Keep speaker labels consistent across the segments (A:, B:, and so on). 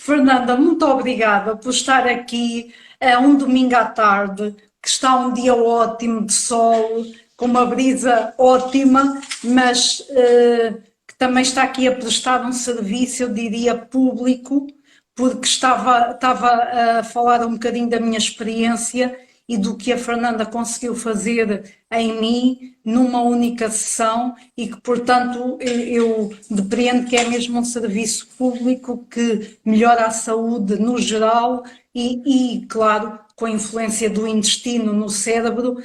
A: Fernanda, muito obrigada por estar aqui um domingo à tarde, que está um dia ótimo de sol, com uma brisa ótima, mas que também está aqui a prestar um serviço, eu diria, público, porque estava a falar um bocadinho da minha experiência e do que a Fernanda conseguiu fazer em mim numa única sessão e que, portanto, eu depreendo que é mesmo um serviço público que melhora a saúde no geral e claro, com a influência do intestino no cérebro,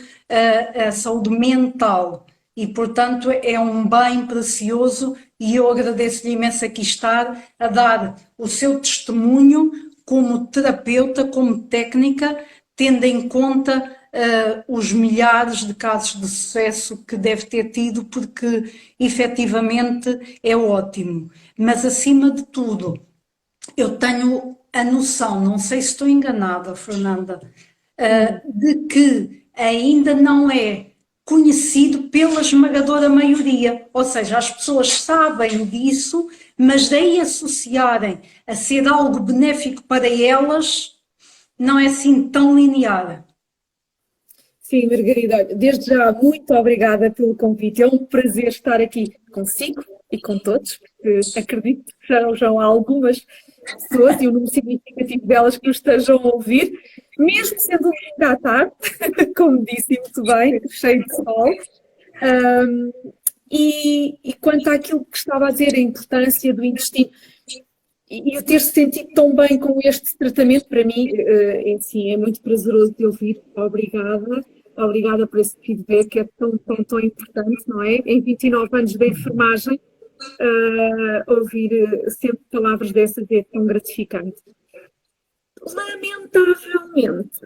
A: a saúde mental. E, portanto, é um bem precioso e eu agradeço-lhe imenso aqui estar a dar o seu testemunho como terapeuta, como técnica, tendo em conta os milhares de casos de sucesso que deve ter tido, porque efetivamente é ótimo. Mas, acima de tudo, eu tenho a noção, não sei se estou enganada, Fernanda, de que ainda não é conhecido pela esmagadora maioria, ou seja, as pessoas sabem disso, mas daí associarem a ser algo benéfico para elas, não é assim tão linear.
B: Sim, Margarida, olha, desde já muito obrigada pelo convite. É um prazer estar aqui consigo e com todos, porque acredito que já há algumas pessoas e um número significativo delas que nos estejam a ouvir, mesmo sendo um domingo à tarde, como disse muito bem, cheio de sol. E quanto àquilo que estava a dizer, a importância do intestino, e eu ter-se sentido tão bem com este tratamento, para mim, sim, é muito prazeroso de ouvir. Obrigada. Obrigada por esse feedback, que é tão importante, não é? Em 29 anos de enfermagem, ouvir sempre palavras dessas é tão gratificante. Lamentavelmente,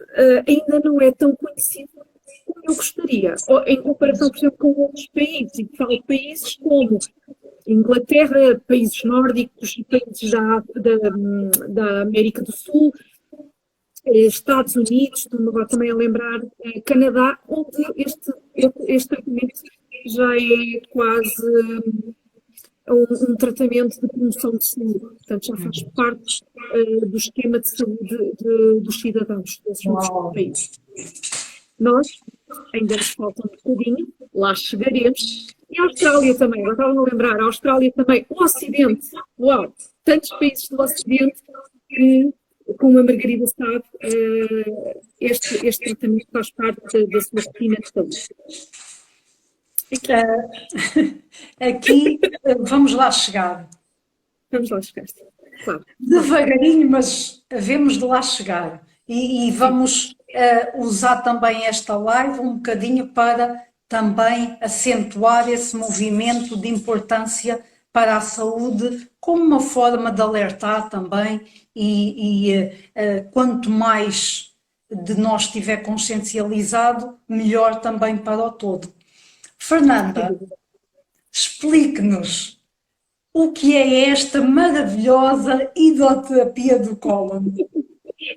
B: ainda não é tão conhecido como eu gostaria, em comparação, por exemplo, com outros países, e falo países como Inglaterra, países nórdicos, países da América do Sul, Estados Unidos, estou-me agora também a lembrar, Canadá, onde este tratamento já é quase um tratamento de promoção de saúde, portanto já faz parte do esquema de saúde dos cidadãos desses outros países. Nós ainda nos falta um bocadinho, lá chegaremos. E a Austrália também, agora estava a lembrar, a Austrália também, o Ocidente, uau, tantos países do Ocidente que, como a Margarida sabe, este tratamento faz parte da sua rotina de saúde.
A: Aqui vamos lá chegar.
B: Vamos lá chegar, claro.
A: Devagarinho, mas havemos de lá chegar. E vamos usar também esta live um bocadinho para também acentuar esse movimento de importância para a saúde, como uma forma de alertar também quanto mais de nós estiver consciencializado, melhor também para o todo. Fernanda, explique-nos o que é esta maravilhosa hidroterapia do cólon.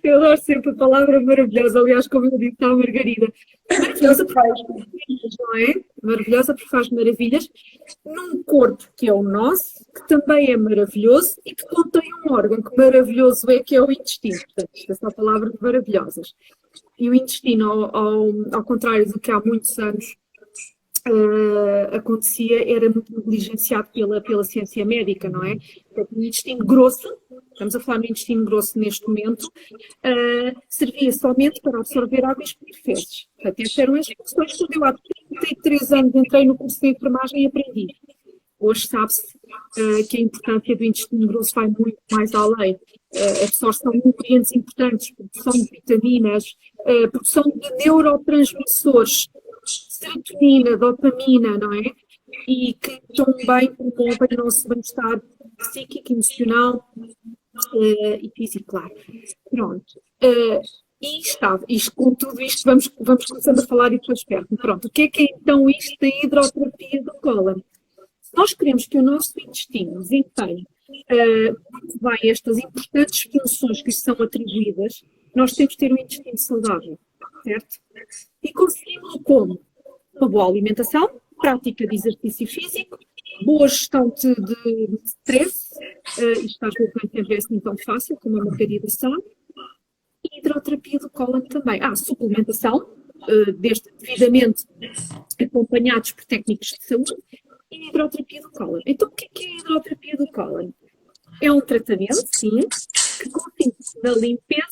B: Eu adoro sempre a palavra maravilhosa, aliás, como eu disse à Margarida. Maravilhosa porque faz maravilhas, não é? Maravilhosa porque faz maravilhas num corpo que é o nosso, que também é maravilhoso e que contém um órgão que maravilhoso é, que é o intestino. Portanto, isto é só a palavra de maravilhosas. E o intestino, ao contrário do que há muitos anos acontecia, era muito negligenciado pela ciência médica, não é? O intestino grosso, estamos a falar no intestino grosso neste momento, servia somente para absorver água e expelir fezes. Portanto, estas eram as questões que eu há 33 anos entrei no curso de enfermagem e aprendi. Hoje sabe-se que a importância do intestino grosso vai muito mais além. Absorção de nutrientes importantes, produção de vitaminas, produção de neurotransmissores, serotonina, dopamina, não é? E que também promovem o nosso bem-estar psíquico, emocional e físico, claro. Pronto. Com tudo isto, vamos começando a falar e depois perto. Pronto. O que é então isto da hidroterapia do cólon? Se nós queremos que o nosso intestino desempenhe muito bem estas importantes funções que lhe são atribuídas, nós temos que ter um intestino saudável, certo? E conseguimos como? Uma boa alimentação, prática de exercício físico boa gestão de stress, isto às vezes nem sempre é assim tão fácil, como a Margarida sabe, e hidroterapia do cólon também. Suplementação, devidamente acompanhados por técnicos de saúde, e hidroterapia do cólon. Então, o que é a hidroterapia do cólon? É um tratamento, sim, que consiste na limpeza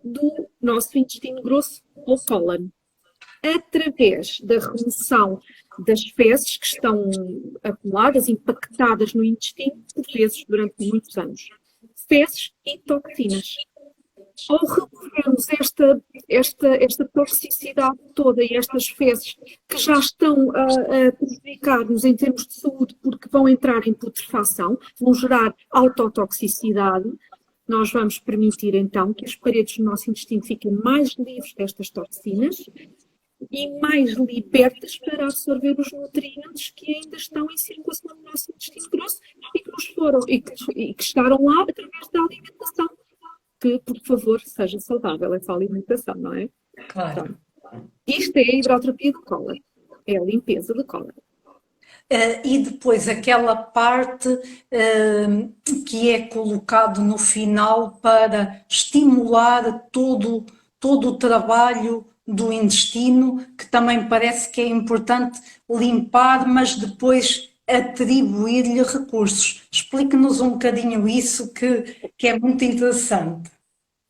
B: do nosso intestino grosso ou cólon, através da remoção das fezes que estão acumuladas, impactadas no intestino, por vezes durante muitos anos. Fezes e toxinas. Ao removermos esta toxicidade toda e estas fezes que já estão a prejudicar-nos em termos de saúde porque vão entrar em putrefação, vão gerar autotoxicidade, nós vamos permitir então que as paredes do nosso intestino fiquem mais livres destas toxinas e mais libertas para absorver os nutrientes que ainda estão em circulação no nosso intestino grosso e que nos foram e que chegaram lá através da alimentação. Que, por favor, seja saudável essa alimentação, não é?
A: Claro.
B: Então, isto é a hidroterapia do cólon, é a limpeza do cólon.
A: E depois aquela parte que é colocado no final para estimular todo o trabalho do intestino, que também parece que é importante limpar, mas depois atribuir-lhe recursos. Explique-nos um bocadinho isso, que é muito interessante.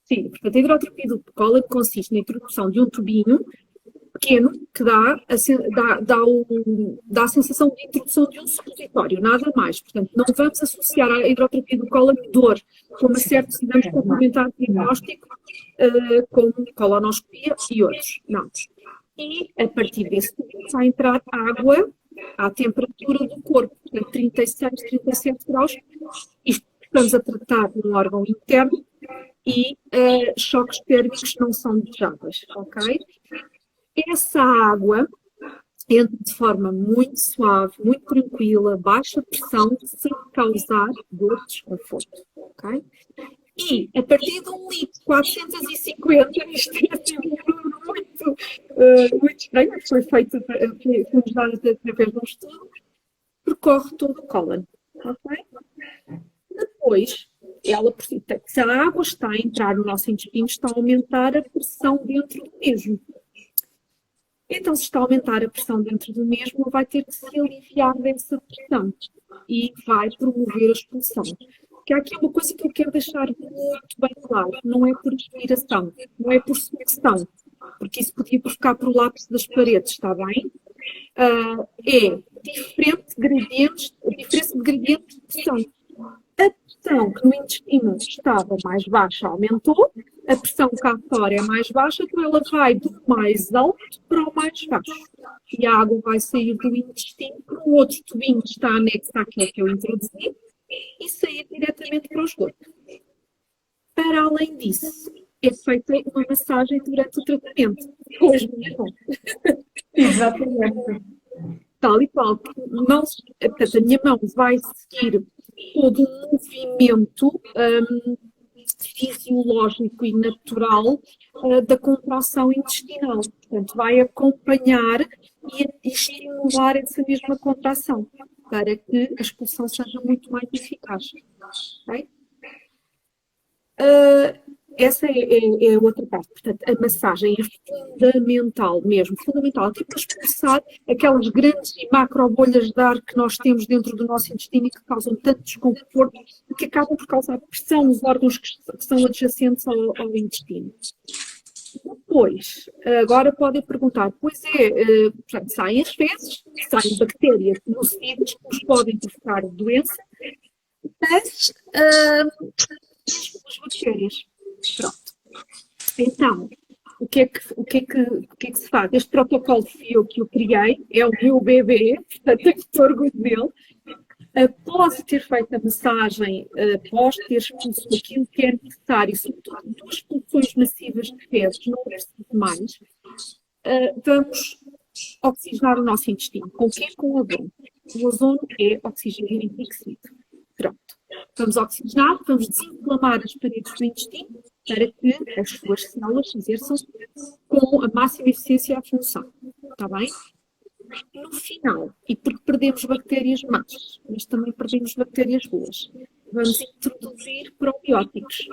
B: Sim, portanto, a hidroterapia do cólon consiste na introdução de um tubinho pequeno que dá a sensação de introdução de um supositório, nada mais. Portanto, não vamos associar à hidroterapia do cólon dor, como a certos exames complementares de diagnóstico, como colonoscopia e outros. Não. E, a partir desse tubinho, vai entrar água à temperatura do corpo, portanto, 36, 37 graus. Isto estamos a tratar de um órgão interno e choques térmicos não são desejáveis, ok? Essa água entra de forma muito suave, muito tranquila, baixa pressão, sem causar dor de desconforto, ok? E a partir de 1 litro 450, isto é assim um número muito estranho, foi nos dado através de um estudo, percorre todo o cólon, ok? Depois, se a água está a entrar no nosso intestino, está a aumentar a pressão dentro do mesmo. Então, se está a aumentar a pressão dentro do mesmo, vai ter que se aliviar dessa pressão e vai promover a expulsão. Que há aqui uma coisa que eu quero deixar muito bem claro: não é por respiração, não é por sucção, porque isso podia provocar prolapso das paredes, está bem? É diferença de gradiente de pressão. A pressão que no intestino estava mais baixa aumentou, a pressão cá fora é mais baixa, então ela vai do mais alto para o mais baixo. E a água vai sair do intestino para um outro tubinho que está anexo àquele que eu introduzi e sair diretamente para o esgoto. Para além disso, é feita uma massagem durante o tratamento, com as minhas mãos.
A: Exatamente.
B: Tal e qual. Portanto, a minha mão vai seguir todo um movimento fisiológico e natural da contração intestinal. Portanto, vai acompanhar e estimular essa mesma contração para que a expulsão seja muito mais eficaz. Okay? Essa é a outra parte. Portanto, a massagem é fundamental mesmo, fundamental, tipo para expulsar aquelas grandes e macro bolhas de ar que nós temos dentro do nosso intestino e que causam tanto desconforto e que acabam por causar pressão nos órgãos que são adjacentes ao intestino. Depois, agora podem perguntar, portanto, saem as fezes, saem bactérias nocivas que nos podem provocar doença, mas as bactérias. Pronto. Então, o que é que se faz? Este protocolo fui eu que o criei, é o meu bebê, portanto tenho muito orgulho dele. Após ter feito a massagem, após ter expulso aquilo que é necessário, sobretudo 2 expulsões massivas de fezes, não preciso mais, vamos oxigenar o nosso intestino. Com o quê? Com o ozono. O ozono é oxigênio enriquecido. Pronto. Vamos oxigenar, vamos desinflamar as paredes do intestino para que as suas células exerçam com a máxima eficiência a função. Está bem? no final, e porque perdemos bactérias más, mas também perdemos bactérias boas, vamos introduzir probióticos.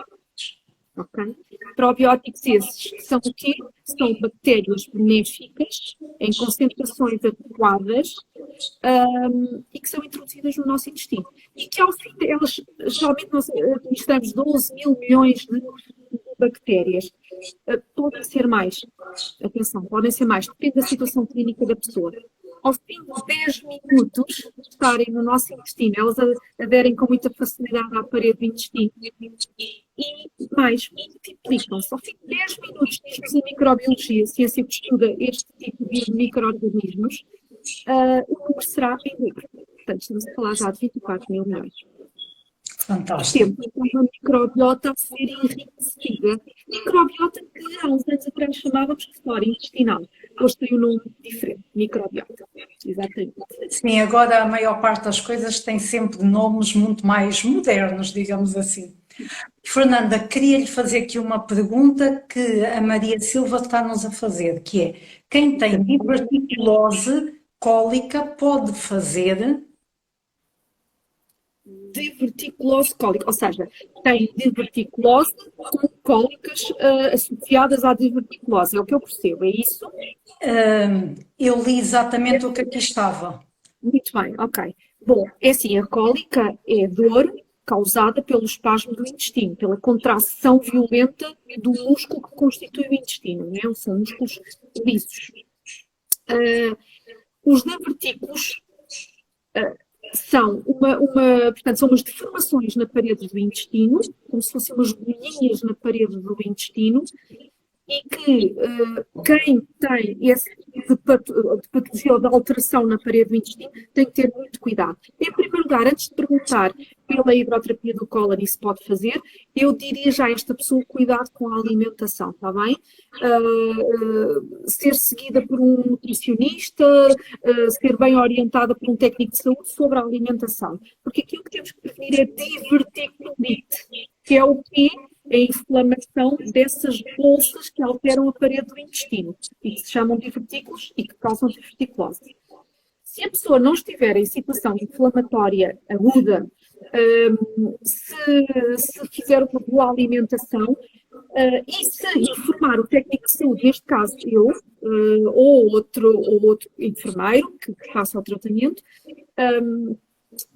B: Ok? Probióticos esses que são o quê? São bactérias benéficas em concentrações adequadas e que são introduzidas no nosso intestino. E que ao fim delas, geralmente nós administramos 12 mil milhões de bactérias. Podem ser mais, atenção, podem ser mais, depende da situação clínica da pessoa. Ao fim de 10 minutos de estarem no nosso intestino, elas aderem com muita facilidade à parede do intestino e mais, multiplicam-se. Ao fim de 10 minutos, diz-nos a microbiologia, a ciência que estuda este tipo de micro-organismos, o número será em livro. Portanto, estamos a falar já de 24 mil milhões.
A: Fantástico.
B: Sempre uma microbiota a ser enriquecida. Microbiota que há uns anos atrás chamávamos de flora intestinal. Hoje tem um nome diferente, microbiota. Exatamente.
A: Sim, agora a maior parte das coisas tem sempre nomes muito mais modernos, digamos assim. Fernanda, queria-lhe fazer aqui uma pergunta que a Maria Silva está-nos a fazer, que é: quem tem diverticulose cólica pode fazer?
B: Diverticulose cólica, ou seja, tem diverticulose com cólicas associadas à diverticulose, é o que eu percebo, é isso?
A: Eu li exatamente o que aqui estava.
B: Muito bem, ok. Bom, é assim, a cólica é dor causada pelo espasmo do intestino, pela contração violenta do músculo que constitui o intestino, não é? São músculos lisos. Os divertículos portanto, são umas deformações na parede do intestino, como se fossem umas bolhinhas na parede do intestino, e que quem tem esse tipo de patologia ou de alteração na parede do intestino tem que ter muito cuidado. Em primeiro lugar, antes de perguntar pela hidroterapia do cólon e se pode fazer, eu diria já a esta pessoa cuidado com a alimentação, está bem? Ser seguida por um nutricionista, ser bem orientada por um técnico de saúde sobre a alimentação. Porque aquilo que temos que prevenir é diverticulite, que é o quê? A inflamação dessas bolsas que alteram a parede do intestino e que se chamam divertículos e que causam diverticulose. Se a pessoa não estiver em situação inflamatória aguda, se fizer uma boa alimentação e se informar o técnico de saúde, neste caso eu, ou outro enfermeiro que faça o tratamento,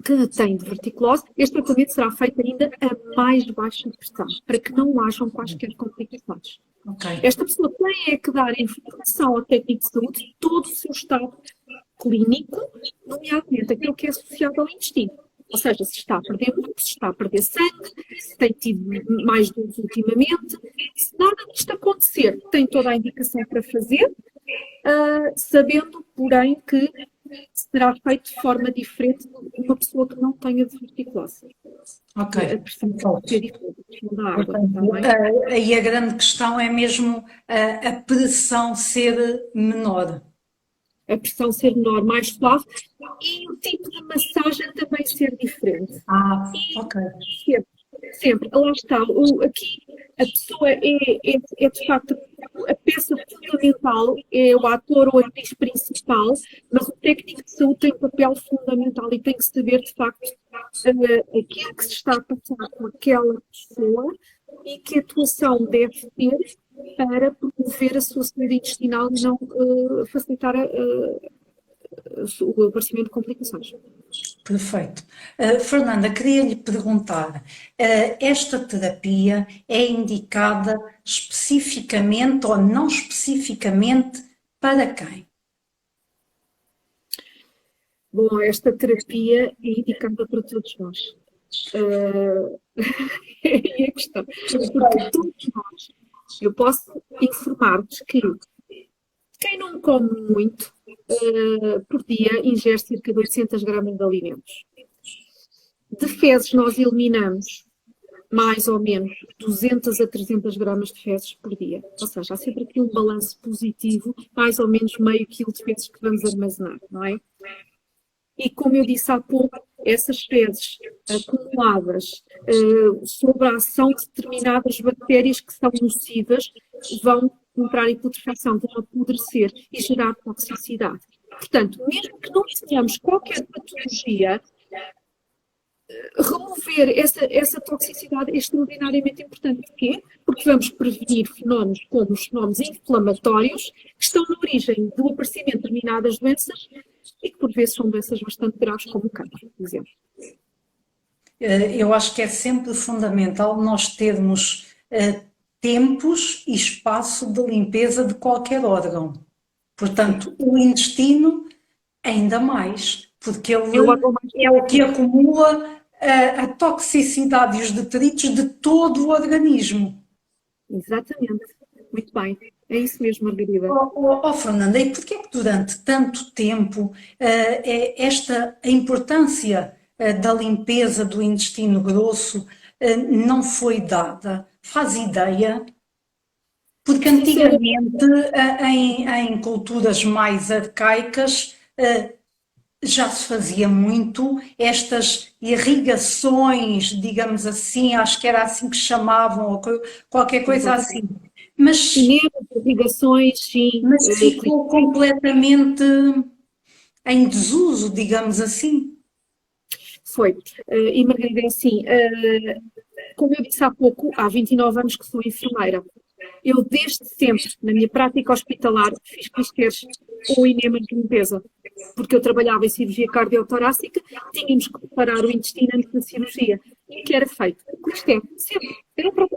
B: que tem diverticulose, este tratamento será feito ainda a mais baixa pressão, para que não hajam quaisquer complicações.
A: Okay.
B: Esta pessoa tem que dar informação ao técnico de saúde de todo o seu estado clínico, nomeadamente aquilo que é associado ao intestino. Ou seja, se está a perder muito, se está a perder sangue, se tem tido mais dores ultimamente. Se nada disto acontecer, tem toda a indicação para fazer, sabendo, porém, que será feito de forma diferente de uma pessoa que não tenha diverticulose.
A: Ok.
B: A pressão pode ser diferente da água.
A: Aí a grande questão é mesmo a pressão ser menor.
B: A pressão ser menor, mais suave, e o tipo de massagem também ser diferente.
A: Ok.
B: Sempre. Lá está. Aqui a pessoa é de facto a peça fundamental, é o ator ou a atriz principal, mas o técnico de saúde tem um papel fundamental e tem que saber de facto aquilo que se está a passar com aquela pessoa e que atuação deve ter para promover a sua saúde intestinal e não facilitar o aparecimento de complicações.
A: Perfeito. Fernanda, queria-lhe perguntar, esta terapia é indicada especificamente ou não especificamente para quem?
B: Bom, esta terapia é indicada para todos nós. É a questão. Porque todos nós, eu posso informar-vos que quem não come muito, por dia ingere cerca de 800 gramas de alimentos. De fezes nós eliminamos mais ou menos 200 a 300 gramas de fezes por dia. Ou seja, há sempre aqui um balanço positivo, mais ou menos meio quilo de fezes que vamos armazenar, não é? E como eu disse há pouco, essas fezes acumuladas sobre a ação de determinadas bactérias que são nocivas vão entrar em putrefação, vão apodrecer e gerar toxicidade. Portanto, mesmo que não tenhamos qualquer patologia, remover essa toxicidade é extraordinariamente importante. Porquê? Porque vamos prevenir fenómenos como os fenómenos inflamatórios que estão na origem do aparecimento de determinadas doenças e que por vezes são doenças bastante graves como o cancro, por exemplo.
A: Eu acho que é sempre fundamental nós termos tempos e espaço de limpeza de qualquer órgão. Portanto, o intestino ainda mais, porque ele é o que acumula a toxicidade e os detritos de todo o organismo.
B: Exatamente. Muito bem. É isso mesmo, Margarida.
A: Fernanda, e porquê é que durante tanto tempo a importância da limpeza do intestino grosso não foi dada? Faz ideia? Porque antigamente, em culturas mais arcaicas, já se fazia muito estas irrigações, digamos assim, acho que era assim que chamavam, ou qualquer coisa assim. Mas
B: irrigações, sim.
A: Mas ficou completamente em desuso, digamos assim.
B: Foi. E Margarida, é assim, como eu disse há pouco, há 29 anos que sou enfermeira. Eu, desde sempre, na minha prática hospitalar, fiz clisters ou enemas de limpeza, porque eu trabalhava em cirurgia cardiotorácica, tínhamos que preparar o intestino antes da cirurgia. E o que era feito? Clister, sempre.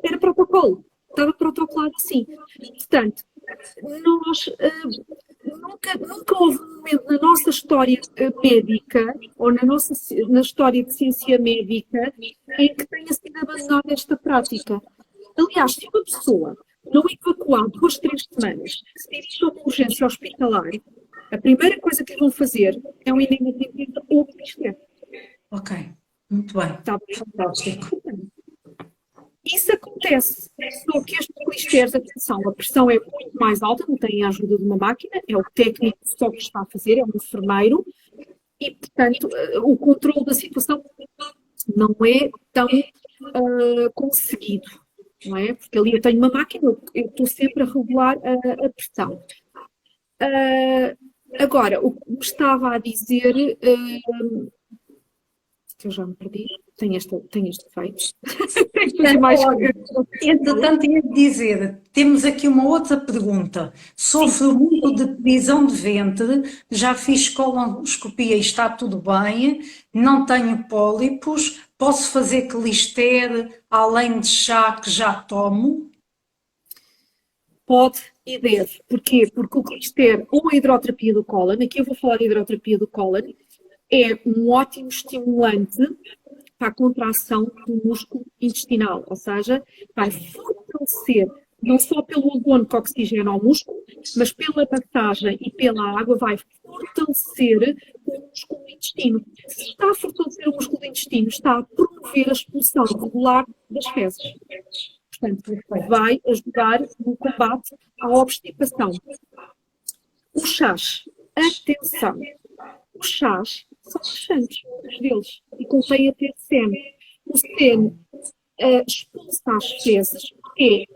B: Era protocolo. Estava protocolado assim. Portanto, nós nunca houve um momento na nossa história médica ou na história de ciência médica em que tenha sido abandonada esta prática. Aliás, se uma pessoa não evacuar 2, 3 semanas, se dirige a uma urgência hospitalar, a primeira coisa que vão fazer é um enema de limpeza ou clister.
A: Ok, muito bem.
B: Está bem?
A: Fantástico.
B: Isso acontece, só que estes clisters, atenção, a pressão é muito mais alta, não tem a ajuda de uma máquina, é o técnico só que está a fazer, é um enfermeiro, e, portanto, o controle da situação não é tão conseguido, não é? Porque ali eu tenho uma máquina, eu estou sempre a regular a pressão. Agora, o que me estava a dizer, que eu já me perdi, tem este defeito.
A: Entretanto, ia dizer, temos aqui uma outra pergunta. Sofro muito de prisão de ventre, já fiz colonoscopia e está tudo bem, não tenho pólipos, posso fazer clister além de chá que já tomo?
B: Pode e deve. Porquê? Porque o clister ou a hidroterapia do cólon, aqui eu vou falar de hidroterapia do cólon, é um ótimo estimulante para a contração do músculo intestinal, ou seja, vai fortalecer, não só pelo abono que oxigena ao músculo, mas pela passagem e pela água, vai fortalecer o músculo do intestino. Se está a fortalecer o músculo do intestino, está a promover a expulsão regular das fezes. Portanto, vai ajudar no combate à obstipação. Os chás, atenção, os chás são laxantes, muitos deles, e contêm a TCM. O CM expulsa as fezes, é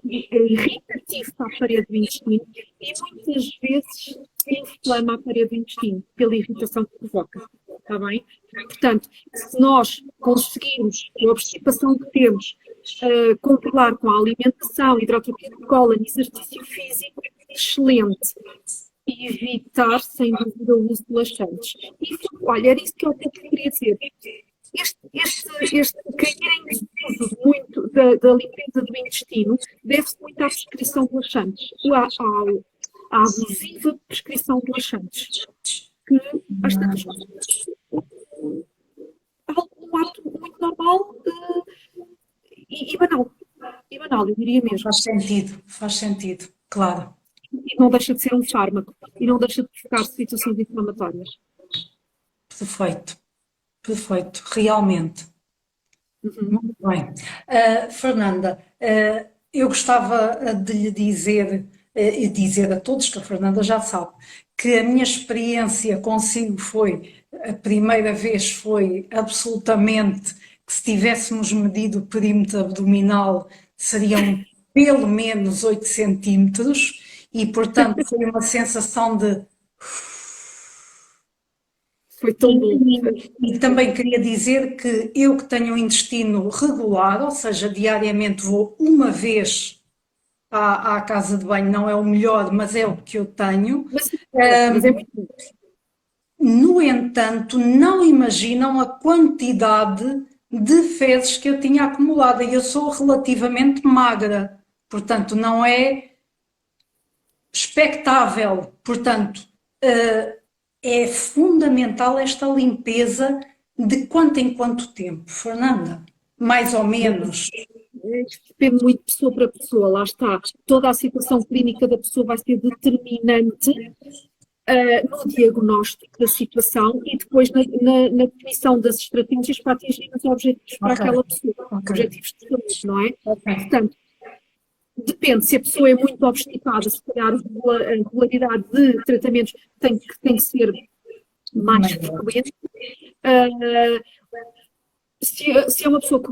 B: irritativo para a parede do intestino e muitas vezes inflama a parede do intestino pela irritação que provoca. Está bem? Portanto, se nós conseguirmos, com a obstipação que temos, controlar com a alimentação, hidroterapia de cólon e exercício físico, excelente. E evitar, sem dúvida, o uso de laxantes. E, olha, era isso que eu queria dizer. Este cair em desuso muito da limpeza do intestino deve-se muito à prescrição de laxantes, à abusiva prescrição de laxantes, que às tantas um ato muito normal e banal. E banal, eu diria mesmo.
A: Faz sentido, claro.
B: E não deixa de ser um fármaco e não deixa de provocar situações inflamatórias.
A: Perfeito, realmente. Muito bem. Fernanda, eu gostava de lhe dizer e dizer a todos, que a Fernanda já sabe, que a minha experiência consigo a primeira vez foi absolutamente que se tivéssemos medido o perímetro abdominal seriam pelo menos 8 centímetros e, portanto, foi uma sensação de
B: Foi tão bom.
A: E também queria dizer que eu que tenho um intestino regular, ou seja, diariamente vou uma vez à casa de banho, não é o melhor, mas é o que eu tenho.
B: Mas é muito bom.
A: No entanto, não imaginam a quantidade de fezes que eu tinha acumulado. E eu sou relativamente magra, portanto, não é expectável. Portanto, é fundamental esta limpeza de quanto em quanto tempo, Fernanda? Mais ou menos.
B: Isto depende muito de pessoa para pessoa, lá está. Toda a situação clínica da pessoa vai ser determinante no diagnóstico da situação e depois na definição das estratégias para atingir os objetivos para
A: Ok,
B: aquela pessoa,
A: ok.
B: objetivos de saúde, não é?
A: Ok.
B: Portanto, depende, se a pessoa é muito obstipada, se calhar a regularidade de tratamentos tem que ser mais frequente. Se é uma pessoa que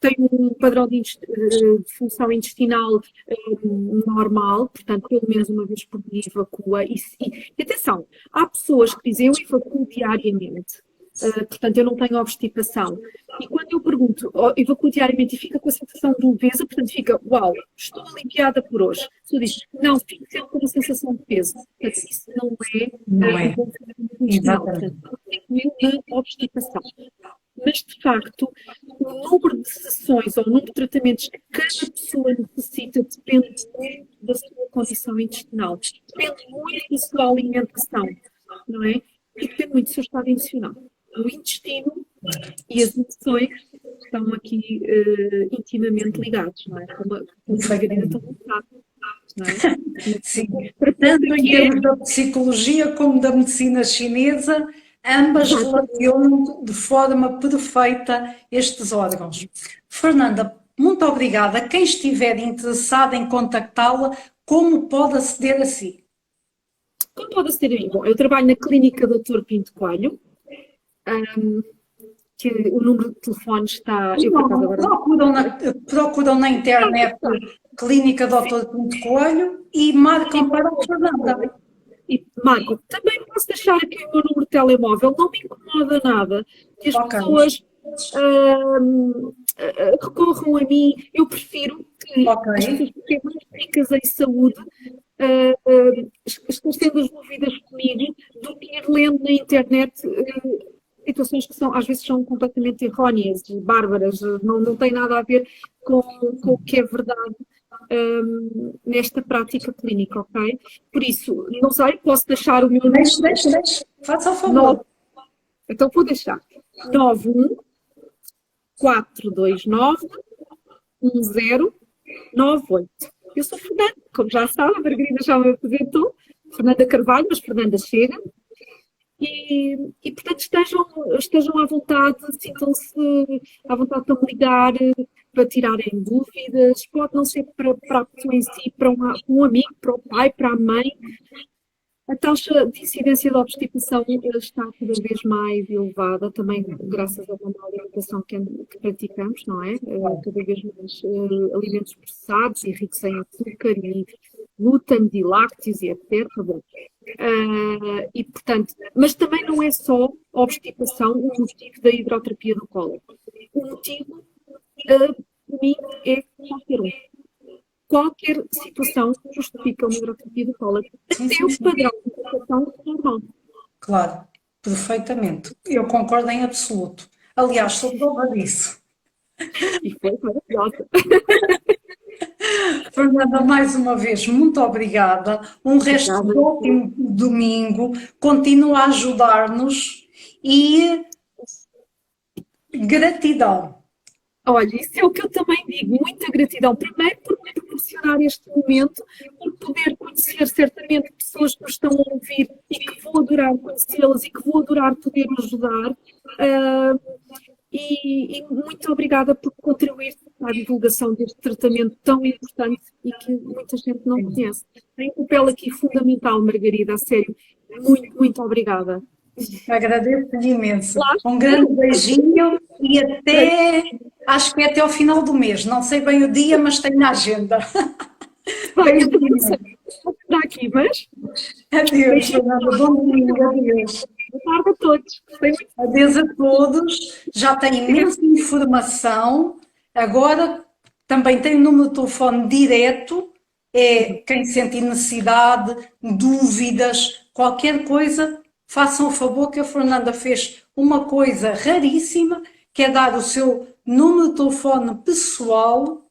B: tem um padrão de função intestinal normal, portanto, pelo menos uma vez por dia evacua, e atenção, há pessoas que dizem eu evacuo diariamente, portanto, eu não tenho obstipação. E quando eu pergunto, evacuo diariamente e fica com a sensação de leveza, portanto, fica, uau, estou aliviada por hoje. Se eu diz, não, fico sempre com a sensação de peso. Portanto, isso não é
A: É.
B: um bom funcionamento intestinal.
A: Exatamente.
B: Portanto, de obstipação. Mas, de facto, o número de sessões ou o número de tratamentos que cada pessoa necessita depende muito da sua condição intestinal, depende muito da sua alimentação, não é? E depende muito do seu estado emocional. O intestino e as emoções estão aqui intimamente ligados, não é? Como a Margarida também sabe, não é?
A: Sim, tanto em termos da psicologia como da medicina chinesa, ambas relacionam de forma perfeita estes órgãos. Fernanda, muito obrigada. Quem estiver interessado em contactá-la, como pode aceder a si?
B: Como pode aceder a mim? Bom, eu trabalho na Clínica Dr. Pinto Coelho, que o número de telefone está... Eu, por acaso, agora...
A: Procuram na internet Clínica Dr. Pinto Coelho e marcam para a Fernanda.
B: E, Marco, também posso deixar aqui o meu número de telemóvel, não me incomoda nada que as pessoas recorram a mim. Eu prefiro que as pessoas que têm mais ricas em saúde esclarecendo as dúvidas comigo do que ir lendo na internet situações que às vezes são completamente erróneas, bárbaras, não tem nada a ver com o que é verdade. Nesta prática clínica, ok? Por isso, não sei, posso deixar o meu número.
A: Deixa. Faça o favor.
B: Então vou deixar. 91 429 1098. Eu sou Fernanda, como já sabe, a Margarida já me apresentou. Fernanda Carvalho, mas Fernanda chega. E portanto, estejam à vontade, sintam-se à vontade para me ligar, para tirarem dúvidas. Pode não ser para a pessoa em si, para um amigo, para o pai, para a mãe. A taxa de incidência de obstipação está cada vez mais elevada, também graças a uma má alimentação que praticamos, não é? Cada vez mais alimentos processados e ricos em açúcar e glúten e lácteos e etc. Bom, e portanto, mas também não é só a obstipação o motivo da hidroterapia do cólera. O motivo, para mim, é qualquer um. Qualquer situação justifica uma hidroterapia do cólera, até o padrão de situação normal.
A: Claro, perfeitamente. Eu concordo em absoluto. Aliás, sou prova disso.
B: E foi maravilhosa.
A: Fernanda, mais uma vez, muito obrigada. Um resto de ótimo domingo. Continua a ajudar-nos e gratidão.
B: Olha, isso é o que eu também digo, muita gratidão. Primeiro por me proporcionar este momento, por poder conhecer certamente pessoas que me estão a ouvir e que vou adorar conhecê-las e que vou adorar poder ajudar. E muito obrigada por contribuir para a divulgação deste tratamento tão importante e que muita gente não conhece. Tem um papel aqui fundamental, Margarida, a sério. Muito, muito obrigada.
A: Agradeço-lhe imenso. Um grande beijinho e acho que é até ao final do mês. Não sei bem o dia, mas tenho na agenda.
B: Vai, eu também não sei. Vou dar aqui, mas...
A: Adeus, Fernanda. Bom domingo. Adeus.
B: Boa tarde a todos. Gostei muito.
A: Adeus a todos. Já tenho imensa informação. Agora também tenho o número de telefone direto. É quem sentir necessidade, dúvidas, qualquer coisa, façam o favor que a Fernanda fez uma coisa raríssima, que é dar o seu número de telefone pessoal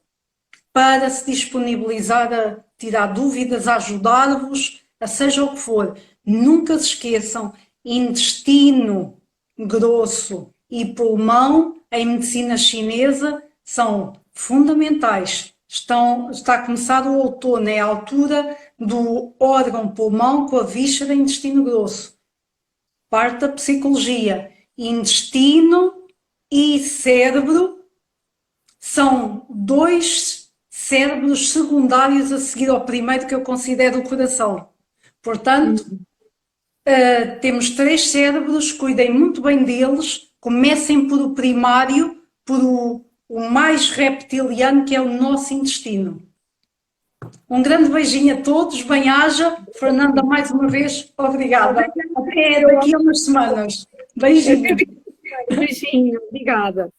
A: para se disponibilizar a tirar dúvidas, a ajudar-vos, a seja o que for. Nunca se esqueçam, intestino grosso e pulmão em medicina chinesa são fundamentais. Está a começar o outono, é a altura do órgão pulmão com a víscera e intestino grosso. Parte da psicologia. Intestino e cérebro são dois cérebros secundários a seguir ao primeiro, que eu considero o coração. Portanto, temos 3 cérebros, cuidem muito bem deles, comecem por o primário, por o mais reptiliano, que é o nosso intestino. Um grande beijinho a todos, bem-aja. Fernanda, mais uma vez, obrigada. Até daqui a umas semanas. Beijinho.
B: Beijinho, obrigada.